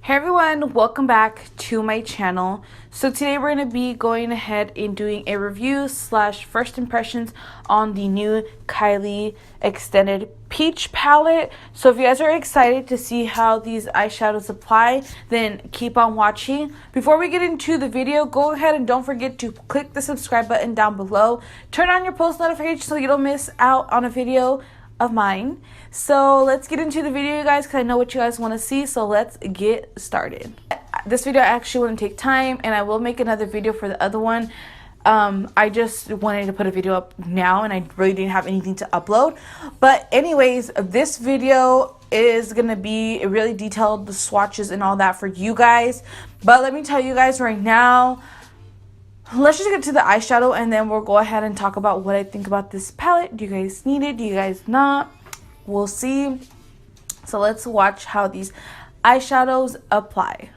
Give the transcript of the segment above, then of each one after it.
Hey everyone, welcome back to my channel. So today we're going to be going ahead and doing a review slash first impressions on the new Kylie Extended Peach palette. So if you guys are excited to see how these eyeshadows apply, then keep on watching. Before we get into the video, go ahead and don't forget to click the subscribe button down below. Turn on your post notifications so you don't miss out on a video of mine. So let's get into the video, you guys, because I know what you guys want to see. So let's get started. This video I actually want to take time, and I will make another video for the other one. I just wanted to put a video up now, and I really didn't have anything to upload. But anyways, this video is gonna be really detailed, the swatches and all that for you guys. But let me tell you guys right now, let's just get to the eyeshadow, and then we'll go ahead and talk about what I think about this palette. Do you guys need it? Do you guys not? We'll see. So let's watch how these eyeshadows apply.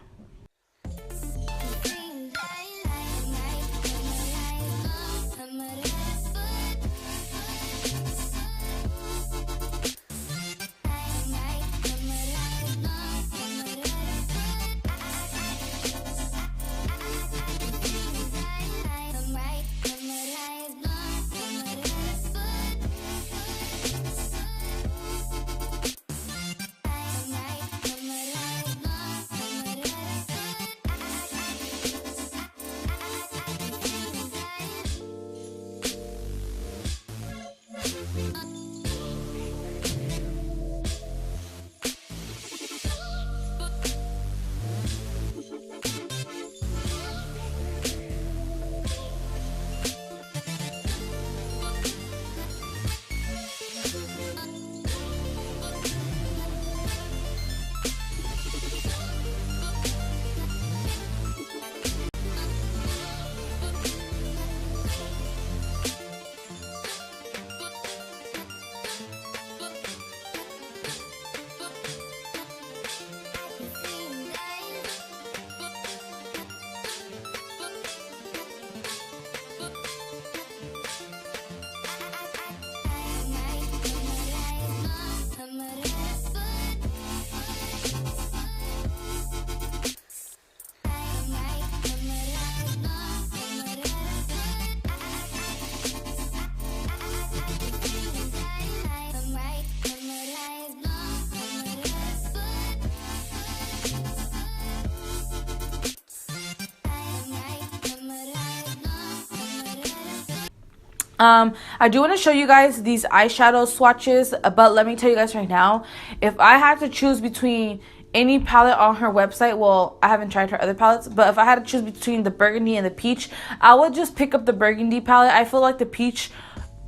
I do want to show you guys these eyeshadow swatches, but let me tell you guys right now, if I had to choose between any palette on her website, well, I haven't tried her other palettes, but if I had to choose between the burgundy and the peach, I would just pick up the burgundy palette. I feel like the peach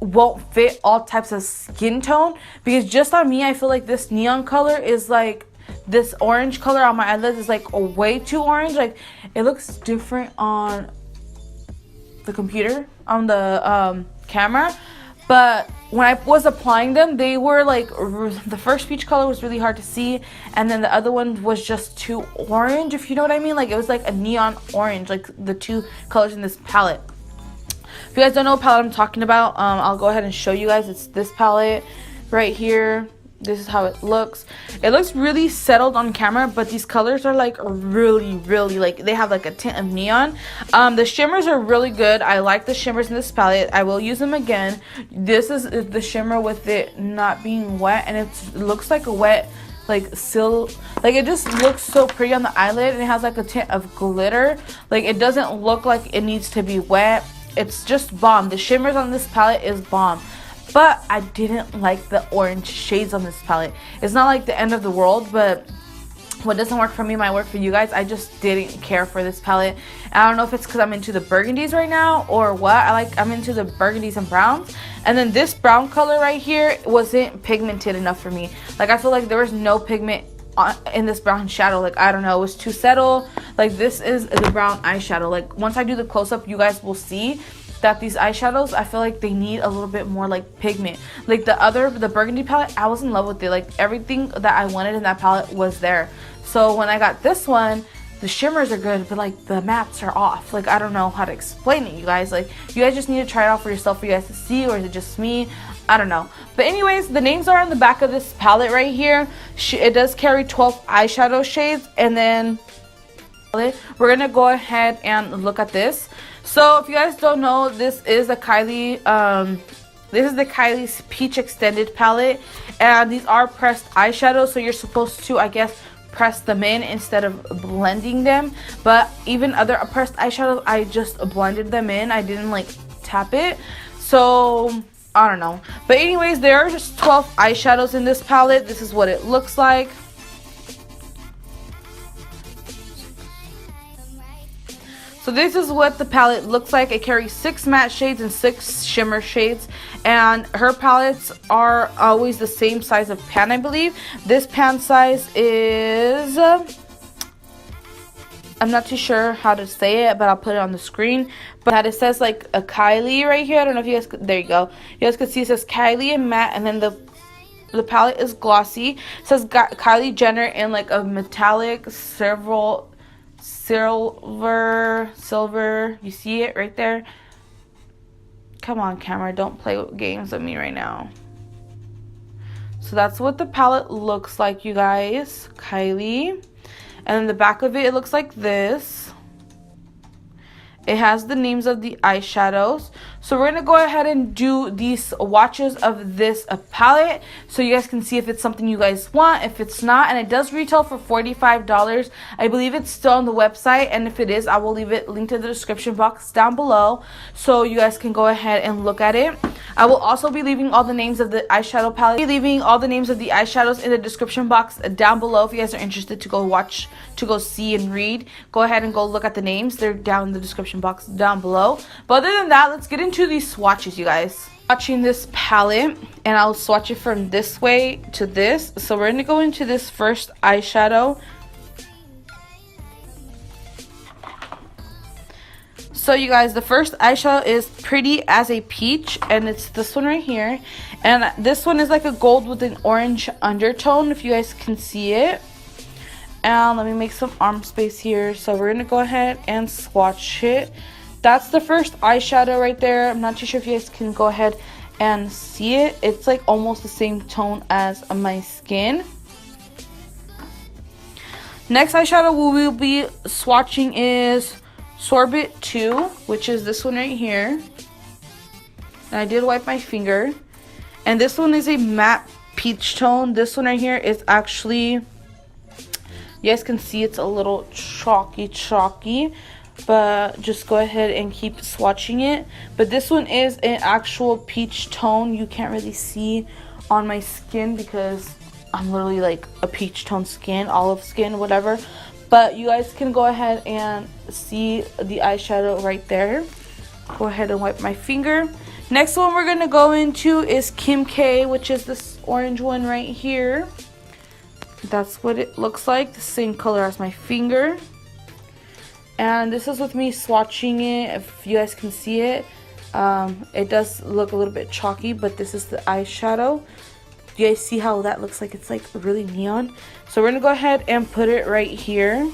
won't fit all types of skin tone, because just on me, I feel like this neon color is like, this orange color on my eyelids is like way too orange. Like, it looks different on the computer, on the camera, but when I was applying them, they were like, the first peach color was really hard to see, and then the other one was just too orange, if you know what I mean. Like, it was like a neon orange, like the two colors in this palette. If you guys don't know what palette I'm talking about, I'll go ahead and show you guys. It's this palette right here. This is how it looks. It looks really settled on camera, but these colors are like really like, they have like a tint of neon. The shimmers are really good. I like the shimmers in this palette. I will use them again. This is the shimmer with it not being wet, and it looks like a wet like silk. Like, it just looks so pretty on the eyelid, and it has like a tint of glitter. Like, it doesn't look like it needs to be wet. It's just bomb. The shimmers on this palette is bomb. But I didn't like the orange shades on this palette. It's not like the end of the world, but what doesn't work for me might work for you guys. I just didn't care for this palette. And I don't know if it's because I'm into the burgundies right now or what. I'm into the burgundies and browns. And then this brown color right here wasn't pigmented enough for me. Like, I feel like there was no pigment in this brown shadow. Like, I don't know, it was too settled. Like, this is the brown eyeshadow. Like, once I do the close-up, you guys will see that these eyeshadows, I feel like they need a little bit more like pigment. Like the burgundy palette, I was in love with it. Like, everything that I wanted in that palette was there. So when I got this one, the shimmers are good, but like the mattes are off. Like, I don't know how to explain it, you guys. Like, you guys just need to try it out for yourself for you guys to see, or is it just me? I don't know. But anyways, the names are on the back of this palette right here. It does carry 12 eyeshadow shades. And then we're going to go ahead and look at this. So if you guys don't know, this is the Kylie's Peach Extended palette. And these are pressed eyeshadows. So you're supposed to, I guess, press them in instead of blending them. But even other pressed eyeshadows, I just blended them in. I didn't like tap it. So I don't know. But anyways, there are just 12 eyeshadows in this palette. This is what it looks like. So this is what the palette looks like. It carries 6 matte shades and 6 shimmer shades. And her palettes are always the same size of pan, I believe. This pan size is... I'm not too sure how to say it, but I'll put it on the screen. But it says like a Kylie right here. I don't know if you guys could, there you go. You guys can see it says Kylie and matte, and then the palette is glossy. It says Kylie Jenner in like a metallic silver. You see it right there? Come on, camera, don't play games with me right now. So that's what the palette looks like, you guys. Kylie. And then the back of it, it looks like this. It has the names of the eyeshadows. So we're going to go ahead and do these swatches of this palette, so you guys can see if it's something you guys want, if it's not. And it does retail for $45. I believe it's still on the website, and if it is, I will leave it linked in the description box down below, so you guys can go ahead and look at it. I will also be leaving all the names of the eyeshadow palette. I'll be leaving all the names of the eyeshadows in the description box down below if you guys are interested to go watch, to go see and read. Go ahead and go look at the names. They're down in the description box down below. But other than that, let's get into these swatches, you guys. Swatching this palette, and I'll swatch it from this way to this. So we're going to go into this first eyeshadow. So you guys, the first eyeshadow is Pretty as a Peach, and it's this one right here. And this one is like a gold with an orange undertone, if you guys can see it. And let me make some arm space here. So we're gonna go ahead and swatch it. That's the first eyeshadow right there. I'm not too sure if you guys can go ahead and see it. It's like almost the same tone as my skin. Next eyeshadow we will be swatching is Sorbet 2, which is this one right here. And I did wipe my finger. And this one is a matte peach tone. This one right here is actually, you guys can see it's a little chalky, but just go ahead and keep swatching it. But this one is an actual peach tone. You can't really see on my skin because I'm literally like a peach tone skin, olive skin, whatever. But you guys can go ahead and see the eyeshadow right there. Go ahead and wipe my finger. Next one we're gonna go into is Kim K, which is this orange one right here. That's what it looks like, the same color as my finger. And this is with me swatching it. If you guys can see it, it does look a little bit chalky, but this is the eyeshadow. You guys see how that looks like? It's like really neon. So we're gonna go ahead and put it right here.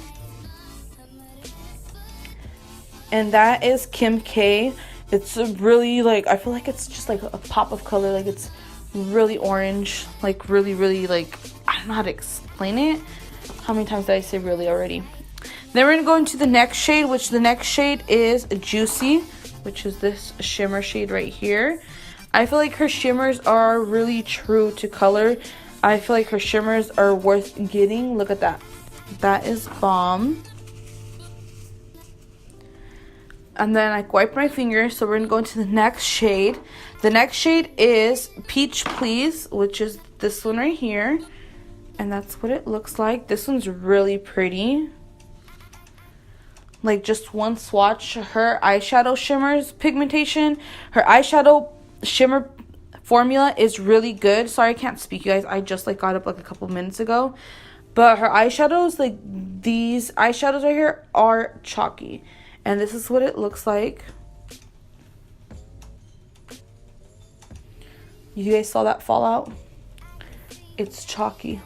And that is Kim K. It's a really, like, I feel like it's just like a pop of color. Like it's really orange, like really like, I don't know how to explain it. How many times did I say really already? Then we're gonna go into the next shade, which the next shade is Juicy, which is this shimmer shade right here. I feel like her shimmers are really true to color. I feel like her shimmers are worth getting. Look at that. That is bomb. And then I wiped my finger, so we're gonna go into the next shade. The next shade is Peach Please, which is this one right here. And that's what it looks like. This one's really pretty. Like just one swatch, her eyeshadow shimmers pigmentation, her eyeshadow shimmer formula is really good. Sorry I can't speak, you guys. I just like got up like a couple minutes ago. But her eyeshadows, like these eyeshadows right here, are chalky. And this is what it looks like. You guys saw that fall out? It's chalky.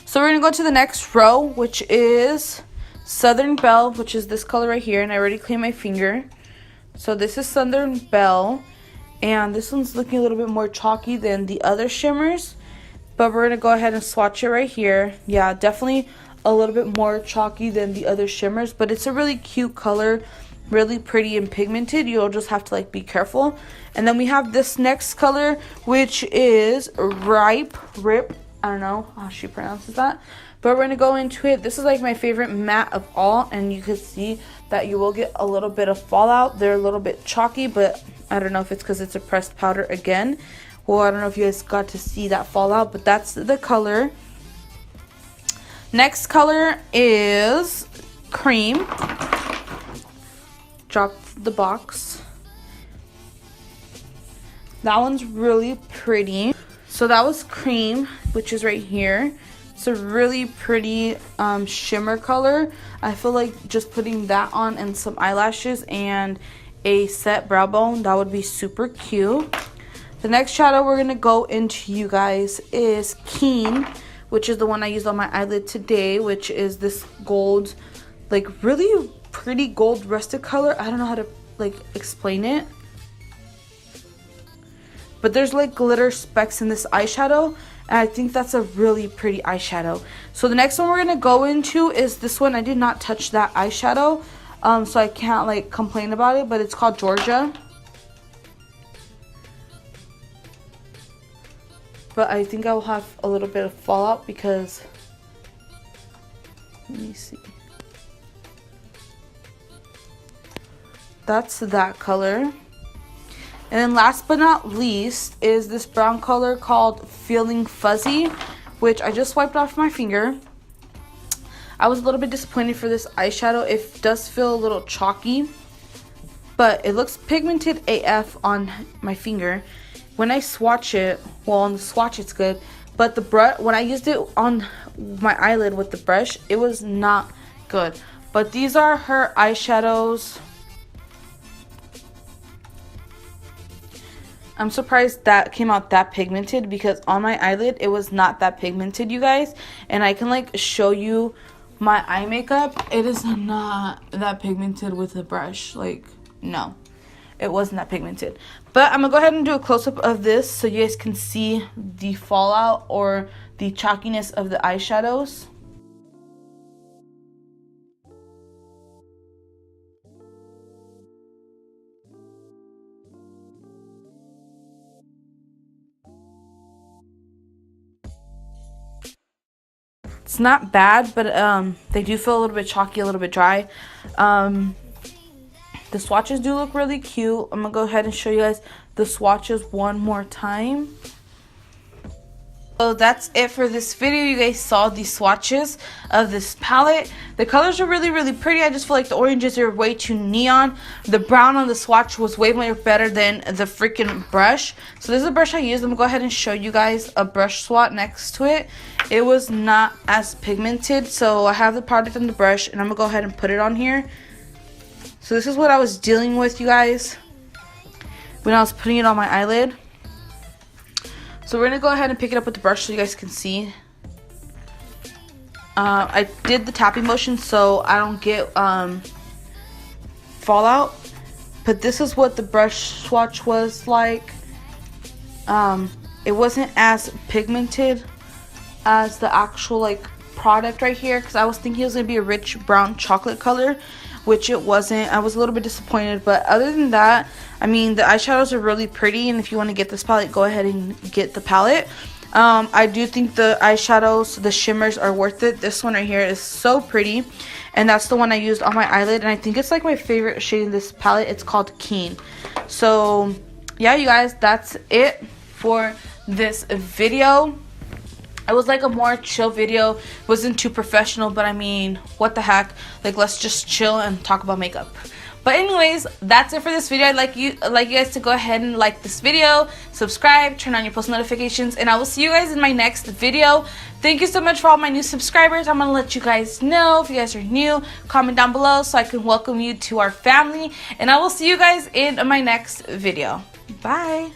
So we're going to go to the next row, which is Southern Belle, which is this color right here, and I already cleaned my finger. So this is Southern Belle, and this one's looking a little bit more chalky than the other shimmers, but we're gonna go ahead and swatch it right here. Yeah, definitely a little bit more chalky than the other shimmers, but it's a really cute color, really pretty and pigmented. You'll just have to like be careful. And then we have this next color, which is Rip, I don't know how she pronounces that, but we're gonna go into it. This is like my favorite matte of all, and you can see that you will get a little bit of fallout. They're a little bit chalky, but I don't know if it's because it's a pressed powder again. Well, I don't know if you guys got to see that fallout, but that's the color. Next color is Cream. Drop the box. That one's really pretty. So that was Cream, which is right here. It's a really pretty shimmer color. I feel like just putting that on and some eyelashes and a set brow bone, that would be super cute. The next shadow we're gonna go into, you guys, is Keen, which is the one I used on my eyelid today, which is this gold, like really pretty gold rusted color. I don't know how to like explain it, but there's like glitter specks in this eyeshadow, and I think that's a really pretty eyeshadow. So the next one we're gonna go into is this one. I did not touch that eyeshadow, so I can't like complain about it, but it's called Georgia. But I think I will have a little bit of fallout because, let me see. That's that color. And then last but not least is this brown color called Feeling Fuzzy, which I just wiped off my finger. I was a little bit disappointed for this eyeshadow. It does feel a little chalky, but it looks pigmented AF on my finger. When I swatch it, well, on the swatch it's good, but the brush, when I used it on my eyelid with the brush, it was not good. But these are her eyeshadows. I'm surprised that came out that pigmented, because on my eyelid it was not that pigmented, you guys. And I can like show you my eye makeup. It is not that pigmented with the brush. Like, no, it wasn't that pigmented. But I'm gonna go ahead and do a close-up of this so you guys can see the fallout or the chalkiness of the eyeshadows. It's not bad, but they do feel a little bit chalky, a little bit dry. The swatches do look really cute. I'm gonna go ahead and show you guys the swatches one more time. So that's it for this video. You guys saw the swatches of this palette. The colors are really, really pretty. I just feel like the oranges are way too neon. The brown on the swatch was way more better than the freaking brush. So this is a brush I used. I'm gonna go ahead and show you guys a brush swatch next to it. It was not as pigmented. So I have the product and the brush, and I'm gonna go ahead and put it on here. So this is what I was dealing with, you guys, when I was putting it on my eyelid. So we're going to go ahead and pick it up with the brush so you guys can see. I did the tapping motion so I don't get fallout. But this is what the brush swatch was like. It wasn't as pigmented as the actual like product right here, because I was thinking it was going to be a rich brown chocolate color, which it wasn't. I was a little bit disappointed, but other than that, I mean, the eyeshadows are really pretty, and if you want to get this palette, go ahead and get the palette. I do think the eyeshadows, the shimmers, are worth it. This one right here is so pretty, and that's the one I used on my eyelid, and I think it's like my favorite shade in this palette. It's called Keen. So yeah, you guys, that's it for this video. It was like a more chill video. It wasn't too professional, but I mean, what the heck, like, let's just chill and talk about makeup. But anyways, that's it for this video. I'd like you guys to go ahead and like this video, subscribe, turn on your post notifications, and I will see you guys in my next video. Thank you so much for all my new subscribers. I'm gonna let you guys know if you guys are new. Comment down below so I can welcome you to our family, and I will see you guys in my next video. Bye.